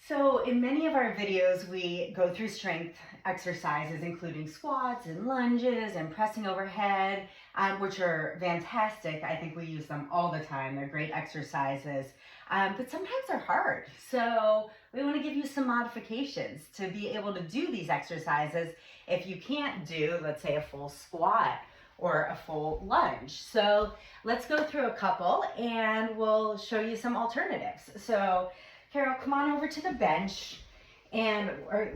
So in many of our videos, we go through strength exercises, including squats and lunges and pressing overhead, which are fantastic. I think we use them all the time. They're great exercises, but sometimes they're hard. So we want to give you some modifications to be able to do these exercises if you can't do, let's say, a full squat or a full lunge. So let's go through a couple and we'll show you some alternatives. So Carol, come on over to the bench. And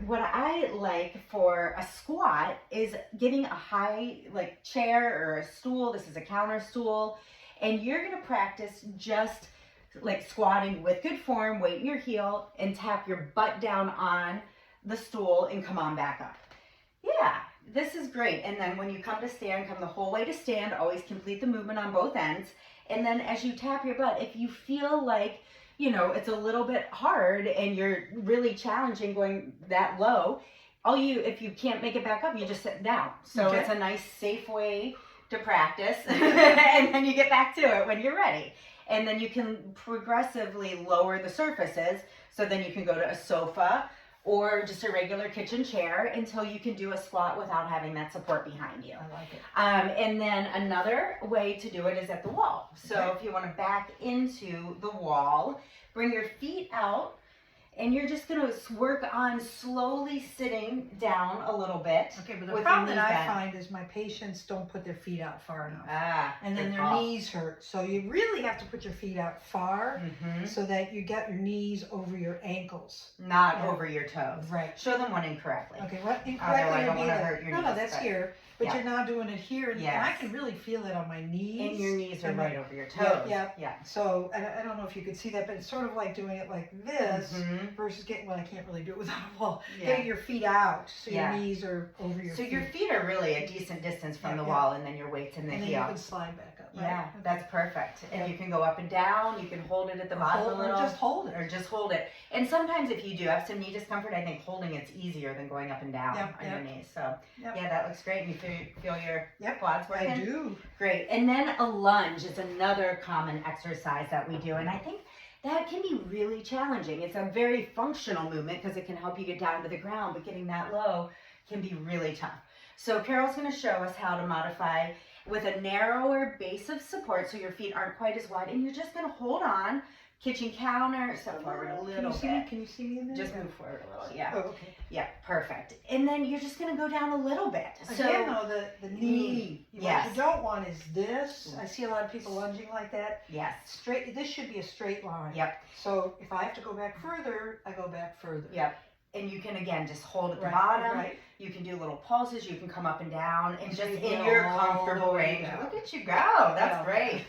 what I like for a squat is getting a high chair or a stool. This is a counter stool. And you're gonna practice just like squatting with good form, weight in your heel, and tap your butt down on the stool and come on back up. Yeah, this is great. And then when you come to stand, come the whole way to stand, always complete the movement on both ends. And then as you tap your butt, if you feel like it's a little bit hard and you're really challenging going that low, if you can't make it back up, you just sit down. So It's a nice, safe way to practice. And then you get back to it when you're ready. And then you can progressively lower the surfaces. So then you can go to a sofa or just a regular kitchen chair until you can do a squat without having that support behind you. I like it. And then another way to do it is at the wall. So if you want to back into the wall, bring your feet out, and you're just going to work on slowly sitting down a little bit. Okay, but the problem that I find is my patients don't put their feet out far enough. And then their knees hurt. So you really have to put your feet out far so that you get your knees over your ankles. Not over your toes. Right. Show them one incorrectly. Okay, what incorrectly I don't would want be to hurt your no, knees. no, that's here. But you're now doing it here, and I can really feel it on my knees. And your knees are right over your toes. Yeah. So I don't know if you could see that, but it's sort of like doing it like this versus getting, well, I can't really do it without a wall. Getting your feet out so your knees are over your feet. So your feet are really a decent distance from the wall, and then your weight's in the heel. And then you can slide back up. Right? Yeah, that's perfect. And you can go up and down. You can hold it at the bottom a little. Or just hold it. Or just hold it. And sometimes if you do have some knee discomfort, I think holding it's easier than going up and down on your knees. So yeah, that looks great. You feel your quads working? I do. Great. And then a lunge is another common exercise that we do. And I think that can be really challenging. It's a very functional movement because it can help you get down to the ground, but getting that low can be really tough. So Carol's going to show us how to modify with a narrower base of support so your feet aren't quite as wide. And you're just going to hold on, kitchen counter, step forward a little bit. Can you see me in there? Just move forward a little, yeah. Oh, okay. Yeah, perfect. And then you're just going to go down a little bit. Again, though, the knee. Yes. What you don't want is this. I see a lot of people lunging like that. Yes. Straight. This should be a straight line. Yep. So if I have to go back further, I go back further. Yep. And you can, again, just hold at the bottom. Right. You can do little pulses. You can come up and down and just you in your go comfortable all the way range. down. Look at you go. That's great.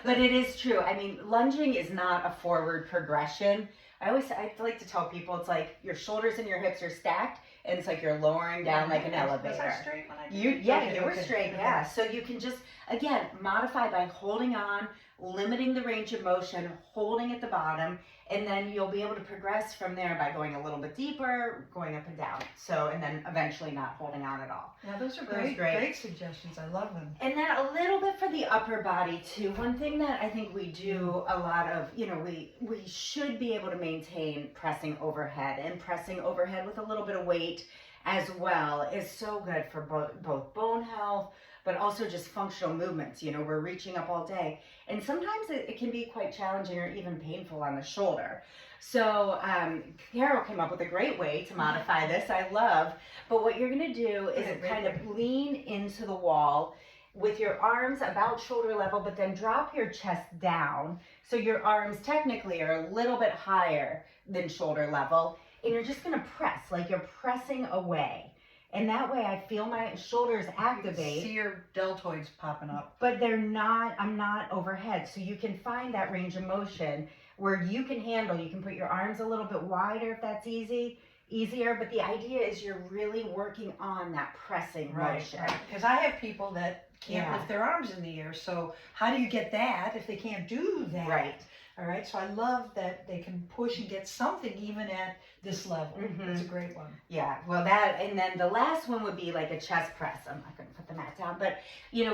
But it is true. I mean, lunging is not a forward progression. I like to tell people it's like your shoulders and your hips are stacked, and it's like you're lowering down like an elevator. Was I straight when I did You were straight, yeah. So you can just, again, modify by holding on, limiting the range of motion, holding at the bottom, and then you'll be able to progress from there by going a little bit deeper, going up and down. So, and then eventually not holding on at all. Yeah, those are great suggestions. I love them. And then a little bit for the upper body too. One thing that I think we do a lot of, we should be able to maintain pressing overhead, and pressing overhead with a little bit of weight as well is so good for both bone health, but also just functional movements. We're reaching up all day. And sometimes it can be quite challenging or even painful on the shoulder. So Carol came up with a great way to modify this, I love. But what you're gonna do is kind of lean into the wall with your arms about shoulder level, but then drop your chest down. So your arms technically are a little bit higher than shoulder level. And you're just gonna press, like you're pressing away. And that way I feel my shoulders activate. See your deltoids popping up. But I'm not overhead. So you can find that range of motion where you can handle, you can put your arms a little bit wider if that's easier. But the idea is you're really working on that pressing motion. Right. Because I have people that can't lift their arms in the air. So how do you get that if they can't do that? Right. All right, so I love that they can push and get something even at this level. That's a great one. Yeah, well and then the last one would be like a chest press. I'm not going to put the mat down, but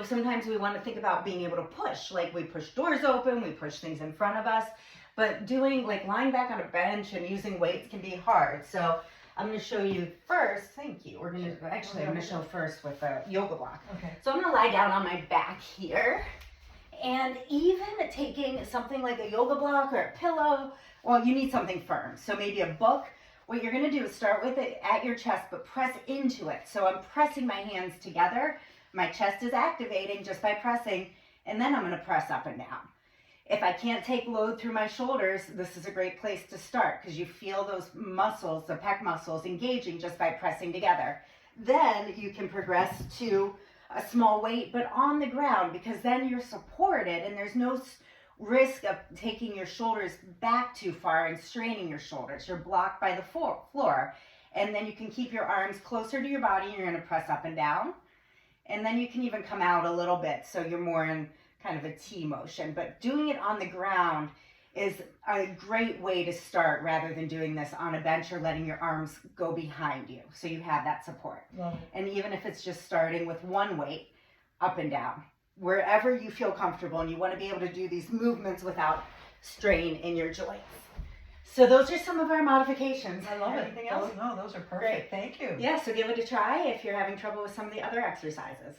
sometimes we want to think about being able to push. Like we push doors open, we push things in front of us. but doing like lying back on a bench and using weights can be hard. So I'm going to show you first. Thank you. I'm going to show first with a yoga block. Okay. So I'm going to lie down on my back here, and even taking something like a yoga block or a pillow, well, you need something firm. So maybe a book. What you're going to do is start with it at your chest, but press into it. So I'm pressing my hands together. My chest is activating just by pressing, and then I'm going to press up and down. If I can't take load through my shoulders, this is a great place to start because you feel those muscles, the pec muscles, engaging just by pressing together. Then you can progress to a small weight, but on the ground, because then you're supported and there's no risk of taking your shoulders back too far and straining your shoulders. You're blocked by the floor. And then you can keep your arms closer to your body. You're going to press up and down. And then you can even come out a little bit so you're more in kind of a T motion. But doing it on the ground is a great way to start rather than doing this on a bench or letting your arms go behind you. So you have that support. Love it. And even if it's just starting with one weight, up and down, wherever you feel comfortable, and you want to be able to do these movements without strain in your joints. So those are some of our modifications. I love it. Anything else? No, those are perfect. Great. Thank you. Yeah, so give it a try if you're having trouble with some of the other exercises.